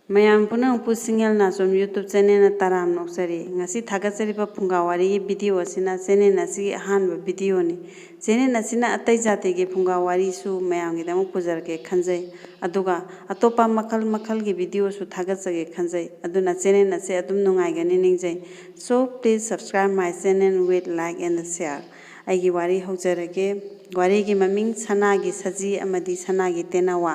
ꯃꯌꯥꯝ ꯄꯨꯝꯅꯃꯛꯄꯨ ꯁꯤꯡꯌꯦꯜ ꯅꯥꯆꯣꯝ ꯌꯨꯇꯨꯕ ꯆꯦꯅꯦꯜꯅ ꯇꯔꯥꯝ ꯅꯣꯛꯆꯔꯤ ꯉꯁꯤ ꯊꯥꯒꯠꯆꯔꯤꯕ ꯐꯨꯡꯒꯥ ꯋꯥꯔꯤꯒꯤ ꯚꯤꯗꯤꯑꯣ ꯑꯁꯤꯅ ꯆꯦꯅꯦꯜ ꯑꯁꯤꯒꯤ ꯑꯍꯥꯟꯕ ꯚꯤꯗꯤꯑꯣꯅꯤ ꯆꯦꯅꯦꯜ ꯑꯁꯤꯅ ꯑꯇꯩ ꯖꯥꯇꯤꯒꯤ ꯐꯨꯡꯒꯥ ꯋꯥꯔꯤꯁꯨ ꯃꯌꯥꯝꯒꯤꯗꯃꯛ ꯄꯨꯖꯔꯛꯀꯦ ꯈꯟꯖꯩ ꯑꯗꯨꯒ ꯑꯇꯣꯞꯄ ꯃꯈꯜ ꯃꯈꯜꯒꯤ ꯚꯤꯗꯤꯑꯣꯁꯨ ꯊꯥꯒꯠꯆꯒꯦ ꯈꯟꯖꯩ ꯑꯗꯨꯅ ꯆꯦꯅꯦꯜ ꯑꯁꯤ ꯑꯗꯨꯝ ꯅꯨꯡꯉꯥꯏꯒꯅꯤ ꯅꯤꯡꯖꯩ ꯁꯣ ꯄ꯭ꯂꯤꯖ ꯁꯕꯁꯀ꯭ꯔꯥꯏꯕ my channel with like and share ꯑꯩꯒꯤ ꯋꯥꯔꯤ ꯍꯧꯖꯔꯒꯦ ꯋꯥꯔꯤꯒꯤ ꯃꯃꯤꯡ ꯁꯅꯥꯒꯤ ꯁꯖꯤ ꯑꯃꯗꯤ ꯁꯅꯥꯒꯤ ꯇꯦꯅꯋꯥ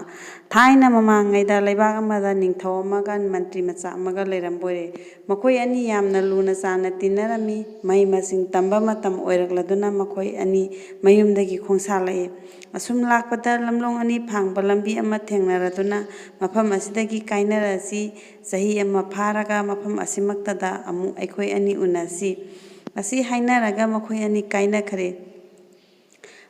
ꯊꯥꯏꯅ ꯃꯃꯥꯡꯉꯩꯗ ꯂꯩꯕꯥꯛ ꯑꯃꯗ ꯅꯤꯡꯊꯧ ꯑꯃꯒ ꯃꯟꯇ꯭ꯔꯤ ꯃꯆꯥ ꯑꯃꯒ ꯂꯩꯔꯝꯕꯣꯏꯔꯦ ꯃꯈꯣꯏ ꯑꯅꯤ ꯌꯥꯝꯅ ꯂꯨꯅ ꯆꯥꯟꯅ ꯇꯤꯟꯅꯔꯝꯃꯤ ꯃꯍꯩ ꯃꯁꯤꯡ ꯇꯝꯕ ꯃꯇꯝ ꯑꯣꯏꯔꯛꯂꯗꯨꯅ ꯃꯈꯣꯏ ꯑꯅꯤ ꯃꯌꯨꯝꯗꯒꯤ ꯈꯣꯡꯁꯥꯜꯂꯛꯏ ꯑꯁꯨꯝ ꯂꯥꯛꯄꯗ ꯂꯝꯂꯣꯡ ꯑꯅꯤ ꯐꯥꯡꯕ ꯂꯝꯕꯤ ꯑꯃ ꯊꯦꯡꯅꯔꯗꯨꯅ ꯃꯐꯝ ꯑꯁꯤꯗꯒꯤ ꯀꯥꯏꯅꯔꯁꯤ ꯆꯍꯤ ꯑꯃ ꯐꯥꯔꯒ ꯃꯐꯝ ꯑꯁꯤꯃꯛꯇꯗ ꯑꯃꯨꯛ ꯑꯩꯈꯣꯏ ꯑꯅꯤ ꯎꯅꯁꯤ ꯑꯁꯤ ꯍꯥꯏꯅꯔꯒ ꯃꯈꯣꯏ ꯑꯅꯤ ꯀꯥꯏꯅꯈ꯭ꯔꯦ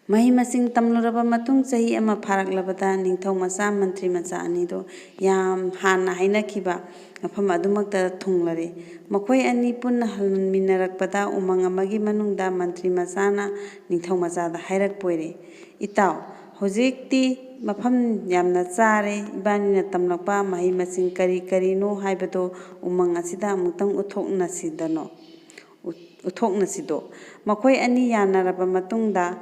ꯃꯍꯩ ꯃꯁꯤꯡ ꯇꯝꯂꯨꯔꯕ ꯃꯇꯨꯡ ꯆꯍꯤ ꯑꯃ ꯐꯥꯔꯛꯂꯕꯗ ꯅꯤꯡꯊꯧ ꯃꯆꯥ ꯃꯟꯇ꯭ꯔꯤ ꯃꯆꯥ ꯑꯅꯤꯗꯣ ꯌꯥꯝ ꯍꯥꯟꯅ ꯍꯥꯏꯅꯈꯤꯕ ꯃꯐꯝ ꯑꯗꯨꯃꯛꯇ ꯊꯨꯡꯂꯔꯦ ꯃꯈꯣꯏ ꯑꯅꯤ ꯄꯨꯟꯅ ꯍꯟꯃꯤꯟꯅꯔꯛꯄꯗ ꯎꯃꯪ ꯑꯃꯒꯤ ꯃꯅꯨꯡꯗ ꯃꯟꯇ꯭ꯔꯤ ꯃꯆꯥꯅ ꯅꯤꯡꯊꯧ ꯃꯆꯥꯗ ꯍꯥꯏꯔꯛꯄꯣꯏꯔꯦ ꯏꯇꯥꯎ ꯍꯧꯖꯤꯛꯇꯤ ꯃꯐꯝ ꯌꯥꯝꯅ ꯆꯥꯔꯦ ꯏꯕꯥꯅꯤꯅ ꯇꯝꯂꯛꯄ ꯃꯍꯩ ꯃꯁꯤꯡ ꯀꯔꯤ ꯀꯔꯤꯅꯣ ꯍꯥꯏꯕꯗꯣ ꯎꯃꯪ ꯑꯁꯤꯗ ꯑꯃꯨꯛꯇꯪ ꯎꯠꯊꯣꯛꯅꯁꯤꯗꯣ ꯃꯈꯣꯏ ꯑꯅꯤ ꯌꯥꯅꯔꯕ ꯃꯇꯨꯡꯗ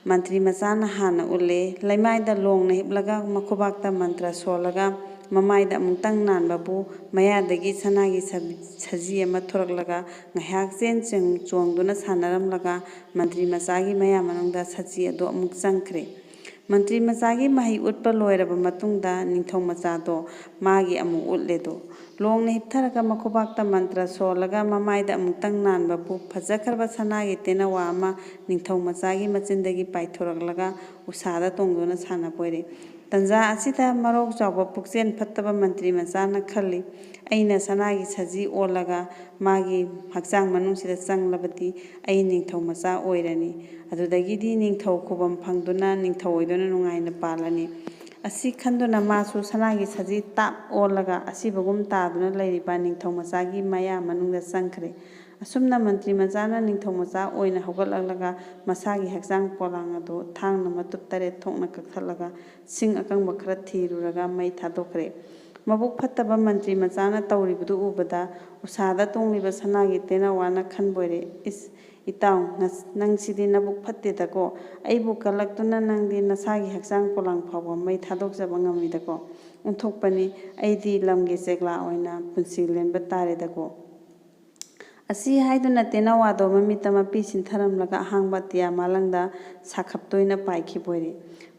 ꯃꯟꯇ꯭ꯔꯤ ꯃꯆꯥꯅ ꯍꯥꯟꯅ ꯎꯠꯂꯦ ꯂꯩꯃꯥꯏꯗ ꯂꯣꯡꯅ ꯍꯤꯞꯂꯒ ꯃꯈꯨꯕꯥꯛꯇ ꯃꯟꯇ꯭ꯔ ꯁꯣꯜꯂꯒ ꯃꯃꯥꯏꯗ ꯑꯃꯨꯛꯇꯪ ꯅꯥꯟꯕꯕꯨ ꯃꯌꯥꯗꯒꯤ ꯁꯅꯥꯒꯤ ꯁꯖꯤ ꯑꯃ ꯊꯣꯔꯛꯂꯒ ꯉꯥꯏꯍꯥꯛ ꯆꯦꯟ ꯆꯣꯡꯗꯨꯅ ꯁꯥꯟꯅꯔꯝꯂꯒ ꯃꯟꯇ꯭ꯔꯤ ꯃꯆꯥꯒꯤ ꯃꯌꯥ ꯃꯅꯨꯡꯗ ꯁꯖꯤ ꯑꯗꯨ ꯑꯃꯨꯛ ꯆꯪꯈ꯭ꯔꯦ ꯃꯟꯇ꯭ꯔꯤ ꯃꯆꯥꯒꯤ ꯃꯍꯩ ꯎꯠꯄ ꯂꯣꯏꯔꯕ ꯃꯇꯨꯡꯗ ꯅꯤꯡꯊꯧ ꯃꯆꯥꯗꯣ ꯃꯥꯒꯤ ꯑꯃꯨꯛ ꯎꯠꯂꯦꯗꯣ ꯂꯣꯡꯅ ꯍꯤꯞꯊꯔꯒ ꯃꯈꯨꯕꯥꯛꯇ ꯃꯟꯇ꯭ꯔ ꯁꯣꯜꯂꯒ ꯃꯃꯥꯏꯗ ꯑꯃꯨꯛꯇꯪ ꯅꯥꯟꯕꯕꯨ ꯐꯖꯈ꯭ꯔꯕ ꯁꯅꯥꯒꯤ ꯇꯦꯅꯋꯥ ꯑꯃ ꯅꯤꯡꯊꯧ ꯃꯆꯥꯒꯤ ꯃꯆꯤꯟꯗꯒꯤ ꯄꯥꯏꯊꯣꯔꯛꯂꯒ ꯎꯁꯥꯗ ꯇꯣꯡꯗꯨꯅ ꯁꯥꯟꯅꯕꯣꯏꯔꯦ ꯇꯟꯖꯥ ꯑꯁꯤꯗ ꯃꯔꯧ ꯆꯥꯎꯕ ꯄꯨꯛꯆꯦꯜ ꯐꯠꯇꯕ ꯃꯟꯇ꯭ꯔꯤ ꯃꯆꯥꯅ ꯈꯜꯂꯤ ꯑꯩꯅ ꯁꯅꯥꯒꯤ ꯁꯖꯤ ꯑꯣꯜꯂꯒ ꯃꯥꯒꯤ ꯍꯛꯆꯥꯡ ꯃꯅꯨꯡꯁꯤꯗ ꯆꯪꯂꯕꯗꯤ ꯑꯩ ꯅꯤꯡꯊꯧ ꯃꯆꯥ ꯑꯣꯏꯔꯅꯤ ꯑꯗꯨꯗꯒꯤꯗꯤ ꯅꯤꯡꯊꯧ ꯈꯨꯕꯝ ꯐꯪꯗꯨꯅ ꯅꯤꯡꯊꯧ ꯑꯣꯏꯗꯨꯅ ꯅꯨꯡꯉꯥꯏꯅ ꯄꯥꯜꯂꯅꯤ ꯑꯁꯤ ꯈꯟꯗꯨꯅ ꯃꯥꯁꯨ ꯁꯅꯥꯒꯤ ꯁꯖꯤ ꯇꯥꯞ ꯑꯣꯜꯂꯒ ꯑꯁꯤꯕꯒꯨꯝ ꯇꯥꯗꯨꯅ ꯂꯩꯔꯤꯕ ꯅꯤꯡꯊꯧ ꯃꯆꯥꯒꯤ ꯃꯌꯥ ꯃꯅꯨꯡꯗ ꯆꯪꯈ꯭ꯔꯦ ꯑꯁꯨꯝꯅ ꯃꯟꯇ꯭ꯔꯤ ꯃꯆꯥꯅ ꯅꯤꯡꯊꯧ ꯃꯆꯥ ꯑꯣꯏꯅ ꯍꯧꯒꯠꯂꯛꯂꯒ ꯃꯁꯥꯒꯤ ꯍꯛꯆꯥꯡ ꯄꯣꯂꯥꯡ ꯑꯗꯨ ꯊꯥꯡꯅ ꯃꯇꯨꯞ 8 ꯊꯣꯛꯅ ꯀꯛꯊꯠꯂꯒ ꯁꯤꯡ ꯑꯀꯪꯕ ꯈꯔ ꯊꯤꯔꯨꯔꯒ ꯃꯩ ꯊꯥꯗꯣꯛꯈ꯭ꯔꯦ ꯃꯕꯨꯛ ꯐꯠꯇꯕ ꯃꯟꯇ꯭ꯔꯤ ꯃꯆꯥꯅ ꯇꯧꯔꯤꯕꯗꯨ ꯎꯕꯗ ꯎꯁꯥꯗ ꯇꯣꯡꯂꯤꯕ ꯁꯅꯥꯒꯤ ꯇꯦꯅꯋꯥꯅ ꯈꯟꯕꯣꯏꯔꯦ ꯏꯁ ꯏꯇꯥꯎ ꯅꯪꯁꯤꯗꯤ ꯅꯕꯨꯛ ꯐꯠꯇꯦꯗꯀꯣ ꯑꯩꯕꯨ ꯀꯜꯂꯛꯇꯨꯅ ꯅꯪꯗꯤ ꯅꯁꯥꯒꯤ ꯍꯛꯆꯥꯡ ꯄꯣꯂꯥꯡ ꯐꯥꯎꯕ ꯃꯩ ꯊꯥꯗꯣꯛꯆꯕ ꯉꯝꯃꯤꯗꯀꯣ ꯑꯣꯟꯊꯣꯛꯄꯅꯤ ꯑꯩꯗꯤ ꯂꯝꯒꯤ ꯆꯦꯛꯂꯥ ꯑꯣꯏꯅ ꯄꯨꯟꯁꯤ ꯂꯦꯟꯕ ꯇꯥꯔꯦꯗꯀꯣ ꯑꯁꯤ ꯍꯥꯏꯗꯨꯅ ꯇꯦꯅꯋꯥꯗꯣ ꯃꯃꯤꯠꯇ ꯃꯄꯤ ꯁꯤꯟꯊꯔꯝꯂꯒ ꯑꯍꯥꯡꯕ ꯑꯇꯤꯌꯥ ꯃꯥꯂꯪꯗ ꯁꯥꯈꯞꯇꯣꯏꯅ ꯄꯥꯏꯈꯤꯕꯣꯏꯔꯦ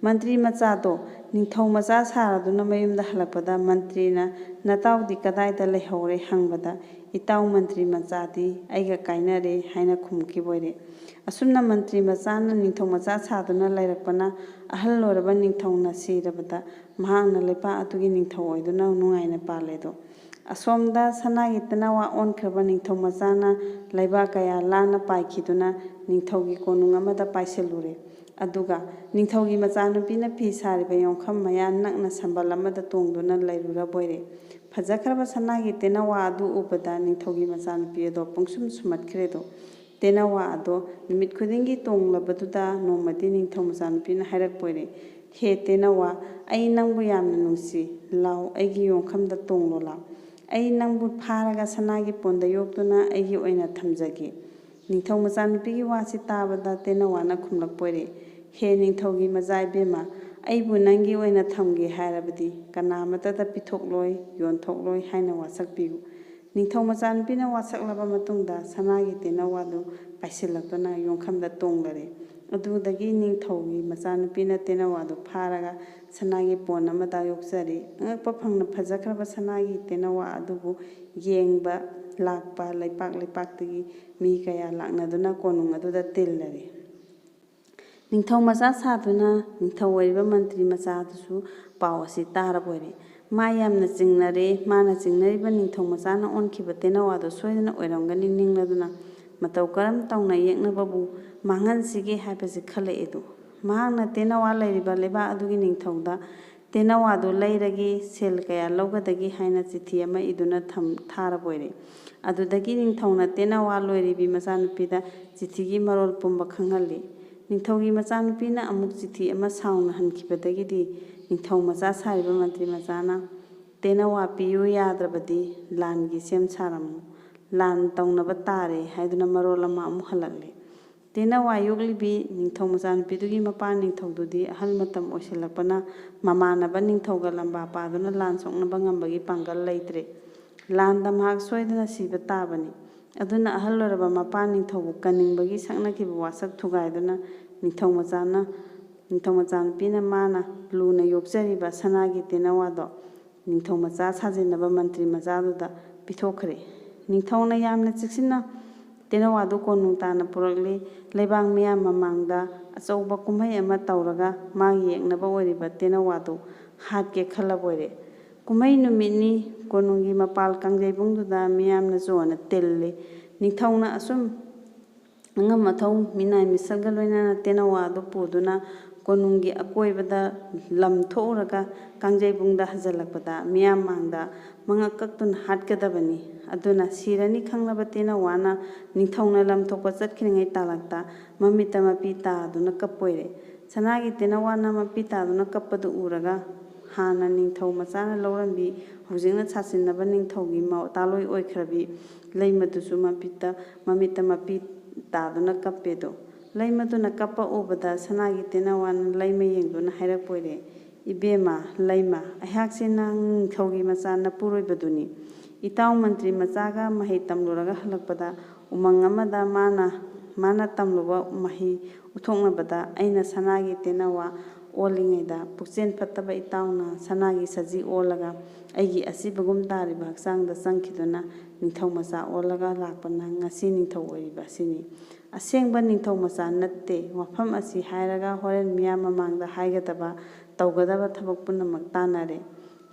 ꯃꯟꯇ꯭ꯔꯤ ꯃꯆꯥꯗꯣ ꯅꯤꯡꯊꯧ ꯃꯆꯥ ꯁꯥꯔꯗꯨꯅ ꯃꯌꯨꯝꯗ ꯍꯜꯂꯛꯄꯗ ꯃꯟꯇ꯭ꯔꯤꯅ ꯅꯇꯥꯎꯗꯤ ꯀꯗꯥꯏꯗ ꯂꯩꯍꯧꯔꯦ ꯍꯪꯕꯗ ꯏꯇꯥꯎ ꯃꯟꯇ꯭ꯔꯤ ꯃꯆꯥꯗꯤ ꯑꯩꯒ ꯀꯥꯏꯅꯔꯦ ꯍꯥꯏꯅ ꯈꯨꯝꯈꯤꯕꯣꯏꯔꯦ ꯑꯁꯨꯝꯅ ꯃꯟꯇ꯭ꯔꯤ ꯃꯆꯥꯅ ꯅꯤꯡꯊꯧ ꯃꯆꯥ ꯁꯥꯗꯨꯅ ꯂꯩꯔꯛꯄꯅ ꯑꯍꯜ ꯑꯣꯏꯔꯕ ꯅꯤꯡꯊꯧꯅ ꯁꯤꯔꯕꯗ ꯃꯍꯥꯛꯅ ꯂꯩꯄꯥꯛ ꯑꯗꯨꯒꯤ ꯅꯤꯡꯊꯧ ꯑꯣꯏꯗꯨꯅ ꯅꯨꯡꯉꯥꯏꯅ ꯄꯥꯜꯂꯦꯗꯣ ꯑꯁꯣꯝꯗ ꯁꯅꯥꯒꯤ ꯇꯦꯅꯋꯥ ꯑꯣꯟꯈ꯭ꯔꯕ ꯅꯤꯡꯊꯧ ꯃꯆꯥꯅ ꯂꯩꯕꯥꯛ ꯀꯌꯥ ꯂꯥꯟꯅ ꯄꯥꯏꯈꯤꯗꯨꯅ ꯅꯤꯡꯊꯧꯒꯤ ꯀꯣꯅꯨꯡ ꯑꯃꯗ ꯄꯥꯏꯁꯤꯜꯂꯨꯔꯦ ꯑꯗꯨꯒ ꯅꯤꯡꯊꯧꯒꯤ ꯃꯆꯥꯅꯨꯄꯤꯅ ꯐꯤ ꯁꯥꯔꯤꯕ ꯌꯣꯡꯈꯝ ꯃꯌꯥ ꯅꯛꯅ ꯁꯝꯕꯜ ꯑꯃꯗ ꯇꯣꯡꯗꯨꯅ ꯂꯩꯔꯨꯔꯕꯣꯏꯔꯦ ꯐꯖꯈ꯭ꯔꯕ ꯁꯅꯥꯒꯤ ꯇꯦꯅꯋꯥ ꯑꯗꯨ ꯎꯕꯗ ꯅꯤꯡꯊꯧꯒꯤ ꯃꯆꯥꯅꯨꯄꯤ ꯑꯗꯣ ꯄꯨꯡꯁꯨꯝ ꯁꯨꯝꯍꯠꯈ꯭ꯔꯦꯗꯣ ꯇꯦꯅꯋꯥ ꯑꯗꯣ ꯅꯨꯃꯤꯠ ꯈꯨꯗꯤꯡꯒꯤ ꯇꯣꯡꯂꯕꯗꯨꯗ ꯅꯣꯡꯃꯗꯤ ꯅꯤꯡꯊꯧ ꯃꯆꯥꯅꯨꯄꯤꯅ ꯍꯥꯏꯔꯛꯄꯣꯏꯔꯦ ꯍꯦ ꯇꯦꯅꯋꯥ ꯑꯩ ꯅꯪꯕꯨ ꯌꯥꯝꯅ ꯅꯨꯡꯁꯤ ꯂꯥꯎ ꯑꯩꯒꯤ ꯌꯣꯡꯈꯝꯗ ꯇꯣꯡꯂꯣ ꯂꯥꯎ ꯑꯩ ꯅꯪꯕꯨ ꯐꯥꯔꯒ ꯁꯅꯥꯒꯤ ꯄꯣꯟꯗ ꯌꯣꯛꯇꯨꯅ ꯑꯩꯒꯤ ꯑꯣꯏꯅ ꯊꯝꯖꯒꯦ ꯅꯤꯡꯊꯧ ꯃꯆꯥꯅꯨꯄꯤꯒꯤ ꯋꯥꯁꯤ ꯇꯥꯕꯗ ꯇꯦꯅꯋꯥꯅ ꯈꯨꯝꯂꯛꯄꯣꯏꯔꯦ ꯍꯦ ꯅꯤꯡꯊꯧꯒꯤ ꯃꯆꯥ ꯏꯕꯦꯝꯃ ꯑꯩꯕꯨ ꯅꯪꯒꯤ ꯑꯣꯏꯅ ꯊꯝꯒꯦ ꯍꯥꯏꯔꯕꯗꯤ ꯀꯅꯥꯃꯠꯇꯗ ꯄꯤꯊꯣꯛꯂꯣꯏ ꯌꯣꯟꯊꯣꯛꯂꯣꯏ ꯍꯥꯏꯅ ꯋꯥꯁꯛꯄꯤꯌꯨ ꯅꯤꯡꯊꯧ ꯃꯆꯥꯅꯨꯄꯤꯅ ꯋꯥꯁꯛꯂꯕ ꯃꯇꯨꯡꯗ ꯁꯅꯥꯒꯤ ꯇꯦꯅꯋꯥꯗꯨ ꯄꯥꯏꯁꯤꯜꯂꯛꯇꯨꯅ ꯌꯣꯡꯈꯝꯗ ꯇꯣꯡꯂꯔꯦ ꯑꯗꯨꯗꯒꯤ ꯅꯤꯡꯊꯧꯒꯤ ꯃꯆꯥꯅꯨꯄꯤꯅ ꯇꯦꯅꯋꯥꯗꯨ ꯐꯥꯔꯒ ꯁꯅꯥꯒꯤ ꯄꯣꯟ ꯑꯃꯗ ꯌꯣꯛꯆꯔꯦ ꯑꯉꯛꯄ ꯐꯪꯅ ꯐꯖꯈ꯭ꯔꯕ ꯁꯅꯥꯒꯤ ꯇꯦꯅꯋꯥ ꯑꯗꯨꯕꯨ ꯌꯦꯡꯕ ꯂꯥꯛꯄ ꯂꯩꯄꯥꯛ ꯂꯩꯄꯥꯛꯇꯒꯤ ꯃꯤ ꯀꯌꯥ ꯂꯥꯛꯅꯗꯨꯅ ꯀꯣꯅꯨꯡ ꯑꯗꯨꯗ ꯇꯤꯜꯂꯔꯦ ꯅꯤꯡꯊꯧ ꯃꯆꯥ ꯁꯥꯗꯨꯅ ꯅꯤꯡꯊꯧ ꯑꯣꯏꯔꯤꯕ ꯃꯟꯇ꯭ꯔꯤ ꯃꯆꯥꯗꯨꯁꯨ ꯄꯥꯎ ꯑꯁꯤ ꯇꯥꯔꯕꯣꯏꯔꯦ ꯃꯥ ꯌꯥꯝꯅ ꯆꯤꯡꯅꯔꯦ ꯃꯥꯅ ꯆꯤꯡꯅꯔꯤꯕ ꯅꯤꯡꯊꯧ ꯃꯆꯥꯅ ꯑꯣꯟꯈꯤꯕ ꯇꯦꯅꯋꯥꯗꯣ ꯁꯣꯏꯗꯅ ꯑꯣꯏꯔꯝꯒꯅꯤ ꯅꯤꯡꯂꯗꯨꯅ ꯃꯇꯧ ꯀꯔꯝ ꯇꯧꯅ ꯌꯦꯛꯅꯕꯕꯨ ꯃꯥꯡꯍꯟꯁꯤꯒꯦ ꯍꯥꯏꯕꯁꯤ ꯈꯜꯂꯛꯏꯗꯣ ꯃꯍꯥꯛꯅ ꯇꯦꯅꯋꯥ ꯂꯩꯔꯤꯕ ꯂꯩꯕꯥꯛ ꯑꯗꯨꯒꯤ ꯅꯤꯡꯊꯧꯗ ꯇꯦꯅꯋꯥꯗꯨ ꯂꯩꯔꯒꯦ ꯁꯦꯜ ꯀꯌా ꯂꯧꯒꯗꯒꯦ ꯍꯥꯏꯅ ꯆꯤꯊꯤ ꯑꯃ ꯏꯗꯨꯅ ꯊꯥꯔꯕꯣꯏꯔꯦ ꯑꯗꯨꯗꯒꯤ ꯅꯤꯡꯊꯧꯅ ꯇꯦꯅꯋꯥ ꯂꯣꯏꯔꯤꯕꯤ ꯃꯆꯥꯅꯨꯄꯤꯗ ꯆꯤꯊꯤꯒꯤ ꯃꯔꯣꯜ ꯄꯨꯝꯕ ꯈꯪꯍꯜꯂꯤ ꯅꯤꯡꯊꯧꯒꯤ ꯃꯆꯥꯅꯨꯄꯤꯅ ꯑꯃꯨꯛ ꯆꯤꯊꯤ ꯑꯃ ꯁꯥꯎꯅ ꯍꯟꯈꯤꯕꯗꯒꯤꯗꯤ ꯅꯤꯡꯊꯧ ꯃꯆꯥ ꯁꯥꯔꯤꯕ ꯃꯟꯇ꯭ꯔꯤ ꯃꯆꯥꯅ ꯇꯦꯅꯋꯥ ꯄꯤꯌꯨ ꯌꯥꯗ꯭ꯔꯕꯗꯤ ꯂꯥꯟꯒꯤ ꯁꯦꯝ ꯁꯥꯔꯝꯃꯨ, ꯂꯥꯟ ꯇꯧꯅꯕ ꯇꯥꯔꯦ ꯍꯥꯏꯗꯨꯅ ꯃꯔꯣꯜ ꯑꯃ ꯑꯃꯨꯛ ꯍꯜꯂꯛꯂꯦ꯫ ꯇꯦꯅꯋꯥ ꯌꯣꯛꯂꯤꯕꯤ ꯅꯤꯡꯊꯧ ꯃꯆꯥꯅꯨꯄꯤꯗꯨꯒꯤ ꯃꯄꯥ ꯅꯤꯡꯊꯧꯗꯨꯗꯤ ꯑꯍꯜ ꯃꯇꯝ ꯑꯣꯏꯁꯤꯜꯂꯛꯄꯅ ꯃꯃꯥꯟꯅꯕ ꯅꯤꯡꯊꯧꯒ ꯂꯝꯕꯥ ꯄꯥꯗꯨꯅ ꯂꯥꯟ ꯁꯣꯛꯅꯕ ꯉꯝꯕꯒꯤ ꯄꯥꯡꯒꯜ ꯂꯩꯇ꯭ꯔꯦ꯫ ꯂꯥꯟꯗ ꯃꯍꯥꯛ ꯁꯣꯏꯗꯅ ꯁꯤꯕ ꯇꯥꯕꯅꯤ꯫ ꯑꯗꯨꯅ ꯑꯍꯜ ꯑꯣꯏꯔꯕ ꯃꯄꯥ ꯅꯤꯡꯊꯧꯕꯨ ꯀꯟꯅꯤꯡꯕꯒꯤ ꯁꯛꯅꯈꯤꯕ ꯋꯥꯁꯛ ꯊꯨꯒꯥꯏꯗꯨꯅ ꯅꯤꯡꯊꯧ ꯃꯆꯥꯅꯨꯄꯤꯅ ꯃꯥꯅ ꯂꯨꯅ ꯌꯣꯛꯆꯔꯤꯕ ꯁꯅꯥꯒꯤ ꯇꯦꯅꯋꯥꯗꯣ ꯅꯤꯡꯊꯧ ꯃꯆꯥ ꯁꯥꯖꯤꯟꯅꯕ ꯃꯟꯇ꯭ꯔꯤ ꯃꯆꯥꯗꯨꯗ ꯄꯤꯊꯣꯛꯈ꯭ꯔꯦ꯫ ꯅꯤꯡꯊꯧꯅ ꯌꯥꯝꯅ ꯆꯦꯛꯁꯤꯟꯅ ꯇꯦꯅꯋꯥꯗꯨ ꯀꯣꯅꯨꯡ ꯇꯥꯟꯅ ꯄꯨꯔꯛꯂꯦ꯫ ꯂꯩꯕꯥꯛ ꯃꯤꯌꯥꯝ ꯃꯃꯥꯡꯗ ꯑꯆꯧꯕ ꯀꯨꯝꯍꯩ ꯑꯃ ꯇꯧꯔꯒ ꯃꯥꯒꯤ ꯌꯦꯛꯅꯕ ꯑꯣꯏꯔꯤꯕ ꯇꯦꯅꯋꯥꯗꯨ ꯍꯥꯠꯀꯦ ꯈꯜꯂꯕꯣꯏꯔꯦ꯫ ꯀꯨꯝꯍꯩ ꯅꯨꯃꯤꯠꯅꯤ꯫ ꯀꯣꯅꯨꯡꯒꯤ ꯃꯄꯥꯜ ꯀꯥꯡꯖꯩꯕꯨꯡꯗꯨꯗ ꯃꯤꯌꯥꯝꯅ ꯆꯣꯅ ꯇꯤꯜꯂꯦ꯫ ꯅꯤꯡꯊꯧꯅ ꯑꯁꯨꯝ ꯑꯉꯝ ꯑꯊꯧ ꯃꯤꯅꯥꯏ ꯃꯤꯁꯜꯒ ꯂꯣꯏꯅꯅ ꯇꯦꯅꯋꯥ ꯑꯗꯨ ꯄꯨꯗꯨꯅ ꯀꯣꯅꯨꯡꯒꯤ ꯑꯀꯣꯏꯕꯗ ꯂꯝ ꯊꯣꯛꯎꯔꯒ ꯀꯥꯡꯖꯩꯕꯨꯡꯗ ꯍꯟꯖꯜꯂꯛꯄꯗ ꯃꯤꯌꯥꯝ ꯃꯥꯡꯗ ꯃꯉꯛ ꯀꯛꯇꯨꯅ ꯍꯥꯠꯀꯗꯕꯅꯤ꯫ ꯑꯗꯨꯅ ꯁꯤꯔꯅꯤ ꯈꯪꯂꯕ ꯇꯦꯅꯋꯥꯅ ꯅꯤꯡꯊꯧꯅ ꯂꯝ ꯊꯣꯛꯄ ꯆꯠꯈ꯭ꯔꯤꯉꯩ ꯇꯥꯂꯛꯇ ꯃꯃꯤꯠꯇ ꯃꯄꯤ ꯇꯥꯗꯨꯅ ꯀꯞꯄꯣꯏꯔꯦ꯫ ꯁꯅꯥꯒꯤ ꯇꯦꯅꯋꯥꯅ ꯃꯄꯤ ꯇꯥꯗꯨꯅ ꯀꯞꯄꯗꯨ ꯎꯔꯒ ꯍꯥꯟꯅ ꯅꯤꯡꯊꯧ ꯃꯆꯥꯅ ꯂꯧꯔꯝꯕꯤ ꯍꯧꯖꯤꯛꯅ ꯁꯥꯁꯤꯟꯅꯕ ꯅꯤꯡꯊꯧꯒꯤ ꯃꯇꯥꯂꯣꯏ ꯑꯣꯏꯈ꯭ꯔꯕꯤ ꯂꯩꯃꯗꯨꯁꯨ ꯃꯃꯤꯠꯇ ꯃꯄꯤ ꯇꯥꯗꯨꯅ ꯀꯞꯄꯦꯗꯣ꯫ ꯂꯩꯃꯗꯨꯅ ꯀꯞꯄ ꯎꯕꯗ ꯁꯅꯥꯒꯤ ꯇꯦꯅꯋꯥꯅ ꯂꯩꯃ ꯌꯦꯡꯗꯨꯅ ꯍꯥꯏꯔꯛꯄꯣꯏꯔꯦ, "ꯏꯕꯦꯝꯃ ꯂꯩꯃ, ꯑꯩꯍꯥꯛꯁꯦ ꯅꯪ ꯅꯤꯡꯊꯧꯒꯤ ꯃꯆꯥ ꯅꯄꯨꯔꯣꯏꯕꯗꯨꯅꯤ꯫ ꯏꯇꯥꯎ ꯃꯟꯇ꯭ꯔꯤ ꯃꯆꯥꯒ ꯃꯍꯩ ꯇꯝꯂꯨꯔꯒ ꯍꯜꯂꯛꯄꯗ ꯎꯃꯪ ꯑꯃꯗ ꯃꯥꯅ ꯇꯝꯂꯨꯕ ꯃꯍꯩ ꯎꯠꯊꯣꯛꯅꯕꯗ ꯑꯩꯅ ꯁꯅꯥꯒꯤ ꯇꯦꯅꯋꯥ ꯑꯣꯜꯂꯤꯉꯩꯗ ꯄꯨꯛꯆꯦꯜ ꯐꯠꯇꯕ ꯏꯇꯥꯎꯅ ꯁꯅꯥꯒꯤ ꯁꯖꯤ ꯑꯣꯜꯂꯒ ꯑꯩꯒꯤ ꯑꯁꯤꯕꯒꯨꯝ ꯇꯥꯔꯤꯕ ꯍꯛꯆꯥꯡꯗ ꯆꯪꯈꯤꯗꯨꯅ ꯅꯤꯡꯊꯧ ꯃꯆꯥ ꯑꯣꯜꯂꯒ ꯂꯥꯛꯄꯅ ꯉꯁꯤ ꯅꯤꯡꯊꯧ ꯑꯣꯏꯔꯤꯕ ꯑꯁꯤꯅꯤ꯫ ꯑꯁꯦꯡꯕ ꯅꯤꯡꯊꯧ ꯃꯆꯥ ꯅꯠꯇꯦ꯫ ꯋꯥꯐꯝ ꯑꯁꯤ ꯍꯥꯏꯔꯒ ꯍꯣꯔꯦꯟ ꯃꯤꯌꯥꯝ ꯃꯃꯥꯡꯗ ꯍꯥꯏꯒꯗꯕ ꯇꯧꯒꯗꯕ ꯊꯕꯛ ꯄꯨꯝꯅꯃꯛ ꯇꯥꯟꯅꯔꯦ꯫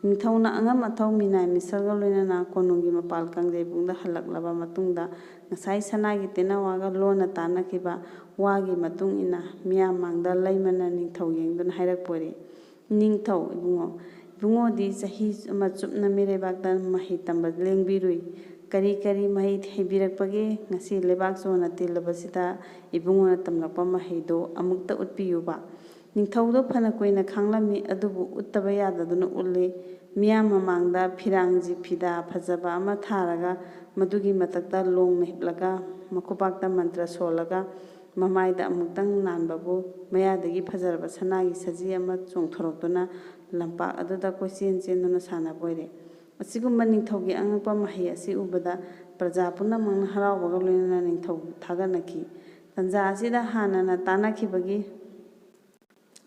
ꯅꯤꯡꯊꯧꯅ ꯑꯉꯝ ꯑꯊꯧ ꯃꯤꯅꯥꯏ ꯃꯤꯁꯜꯒ ꯂꯣꯏꯅꯅ ꯀꯣꯅꯨꯡꯒꯤ ꯃꯄꯥꯜ ꯀꯥꯡꯖꯩꯕꯨꯡꯗ ꯍꯜꯂꯛꯂꯕ ꯃꯇꯨꯡꯗ ꯉꯁꯥꯏ ꯁꯅꯥꯒꯤ ꯇꯦꯅꯋꯥꯒ ꯂꯣꯟꯅ ꯇꯥꯟꯅꯈꯤꯕ ꯋꯥꯒꯤ ꯃꯇꯨꯡ ꯏꯟꯅ ꯃꯤꯌꯥꯝ ꯃꯥꯡꯗ ꯂꯩꯃꯅ ꯅꯤꯡꯊꯧ ꯌꯦꯡꯗꯨꯅ ꯍꯥꯏꯔꯛꯄꯣꯏꯔꯦ, "ꯅꯤꯡꯊꯧ ꯏꯕꯨꯡꯉꯣꯗꯤ ꯆꯍꯤ ꯑꯃ ꯆꯨꯞꯅ ꯃꯤꯔꯩꯕꯥꯛꯇ ꯃꯍꯩ ꯇꯝꯕ ꯂꯦꯡꯕꯤꯔꯨꯏ꯫ ꯀꯔꯤ ꯀꯔꯤ ꯃꯍꯩ ꯍꯩꯕꯤꯔꯛꯄꯒꯦ? ꯉꯁꯤ ꯂꯩꯕꯥꯛ ꯆꯣꯅ ꯇꯤꯜꯂꯕꯁꯤꯗ ꯏꯕꯨꯡꯉꯣꯅ ꯇꯝꯂꯛꯄ ꯃꯍꯩꯗꯣ ꯑꯃꯨꯛꯇ ꯎꯠꯄꯤꯌꯨꯕ"꯫ ꯅꯤꯡꯊꯧꯗꯣ ꯐꯅ ꯀꯨꯏꯅ ꯈꯥꯡꯂꯝꯃꯤ, ꯑꯗꯨꯕꯨ ꯎꯠꯇꯕ ꯌꯥꯗꯗꯨꯅ ꯎꯠꯂꯦ꯫ ꯃꯤꯌꯥꯝ ꯃꯃꯥꯡꯗ ꯐꯤꯔꯥꯡꯖꯤ ꯐꯤꯗꯥ ꯐꯖꯕ ꯑꯃ ꯊꯥꯔꯒ ꯃꯗꯨꯒꯤ ꯃꯊꯛꯇ ꯂꯣꯡꯅ ꯍꯤꯞꯂꯒ ꯃꯈꯨꯕꯥꯛꯇ ꯃꯟꯇ꯭ꯔ ꯁꯣꯜꯂꯒ ꯃꯃꯥꯏꯗ ꯑꯃꯨꯛꯇꯪ ꯅꯥꯟꯕꯕꯨ ꯃꯌꯥꯗꯒꯤ ꯐꯖꯔꯕ ꯁꯅꯥꯒꯤ ꯁꯖꯤ ꯑꯃ ꯆꯣꯡꯊꯣꯔꯛꯇꯨꯅ ꯂꯝꯄꯥꯛ ꯑꯗꯨꯗ ꯀꯣꯏꯆꯦꯟ ꯆꯦꯟꯗꯨꯅ ꯁꯥꯟꯅꯕꯣꯏꯔꯦ꯫ ꯑꯁꯤꯒꯨꯝꯕ ꯅꯤꯡꯊꯧꯒꯤ ꯑꯉꯛꯄ ꯃꯍꯩ ꯑꯁꯤ ꯎꯕꯗ ꯄ꯭ꯔꯖꯥ ꯄꯨꯝꯅꯃꯛꯅ ꯍꯔꯥꯎꯕꯒ ꯂꯣꯏꯅꯅ ꯅꯤꯡꯊꯧꯕꯨ ꯊꯥꯒꯠꯅꯈꯤ꯫ ꯇꯟꯖꯥ ꯑꯁꯤꯗ ꯍꯥꯟꯅꯅ ꯇꯥꯟꯅꯈꯤꯕꯒꯤ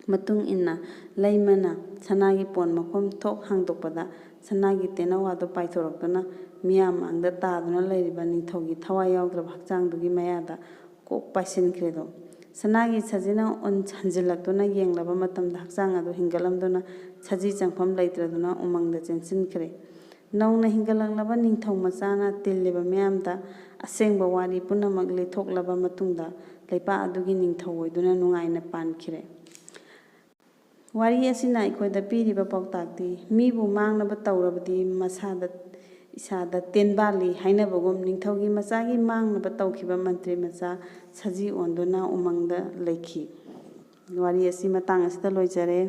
ꯃꯇꯨꯡ ꯏꯟꯅ ꯂꯩꯃꯅ ꯁꯅꯥꯒꯤ ꯄꯣꯟ ꯃꯈꯨꯝ ꯊꯣꯛ ꯍꯥꯡꯗꯣꯛꯄꯗ ꯁꯅꯥꯒꯤ ꯇꯦꯅꯋꯥꯗꯨ ꯄꯥꯏꯊꯣꯔꯛꯇꯨꯅ ꯃꯤꯌꯥꯝ ꯃꯥꯡꯗ ꯇꯥꯗꯨꯅ ꯂꯩꯔꯤꯕ ꯅꯤꯡꯊꯧꯒꯤ ꯊꯋꯥꯏ ꯌꯥꯎꯗ꯭ꯔꯕ ꯍꯛꯆꯥꯡꯗꯨꯒꯤ ꯃꯌꯥꯗ ꯀꯣꯛ ꯄꯥꯏꯁꯤꯟꯈ꯭ꯔꯦꯗꯣ꯫ ꯁꯅꯥꯒꯤ ꯁꯖꯤꯅ ꯍꯟꯖꯤꯜꯂꯛꯇꯨꯅ ꯌꯦꯡꯂꯕ ꯃꯇꯝꯗ ꯍꯛꯆꯥꯡ ꯑꯗꯨ ꯍꯤꯡꯒꯠꯂꯝꯗꯨꯅ ꯁꯖꯤ ꯆꯪꯐꯝ ꯂꯩꯇ꯭ꯔꯗꯨꯅ ꯎꯃꯪꯗ ꯆꯦꯟꯁꯤꯟꯈ꯭ꯔꯦ꯫ ꯅꯧꯅ ꯍꯤꯡꯒꯠꯂꯛꯂꯕ ꯅꯤꯡꯊꯧ ꯃꯆꯥꯅ ꯇꯤꯜꯂꯤꯕ ꯃꯤꯌꯥꯝꯗ ꯑꯁꯦꯡꯕ ꯋꯥꯔꯤ ꯄꯨꯝꯅꯃꯛ ꯂꯤꯊꯣꯛꯂꯕ ꯃꯇꯨꯡꯗ ꯂꯩꯄꯥꯛ ꯑꯗꯨꯒꯤ ꯅꯤꯡꯊꯧ ꯑꯣꯏꯗꯨꯅ ꯅꯨꯡꯉꯥꯏꯅ ꯄꯥꯟꯈꯤꯔꯦ꯫ ꯋꯥꯔꯤ ꯑꯁꯤꯅ ꯑꯩꯈꯣꯏꯗ ꯄꯤꯔꯤꯕ ꯄꯥꯎꯇꯥꯛꯇꯤ ꯃꯤꯕꯨ ꯃꯥꯡꯅꯕ ꯇꯧꯔꯕꯗꯤ ꯏꯁꯥꯗ ꯇꯦꯟꯕꯥꯜꯂꯤ ꯍꯥꯏꯅꯕꯒꯨꯝ ꯅꯤꯡꯊꯧꯒꯤ ꯃꯆꯥꯒꯤ ꯃꯥꯡꯅꯕ ꯇꯧꯈꯤꯕ ꯃꯟꯇ꯭ꯔꯤ ꯃꯆꯥ ꯁꯖꯤ ꯑꯣꯟꯗꯨꯅ ꯎꯃꯪꯗ ꯂꯩꯈꯤ꯫ ꯋꯥꯔꯤ ꯑꯁꯤ ꯃꯇꯥꯡ ꯑꯁꯤꯗ ꯂꯣꯏꯖꯔꯦ꯫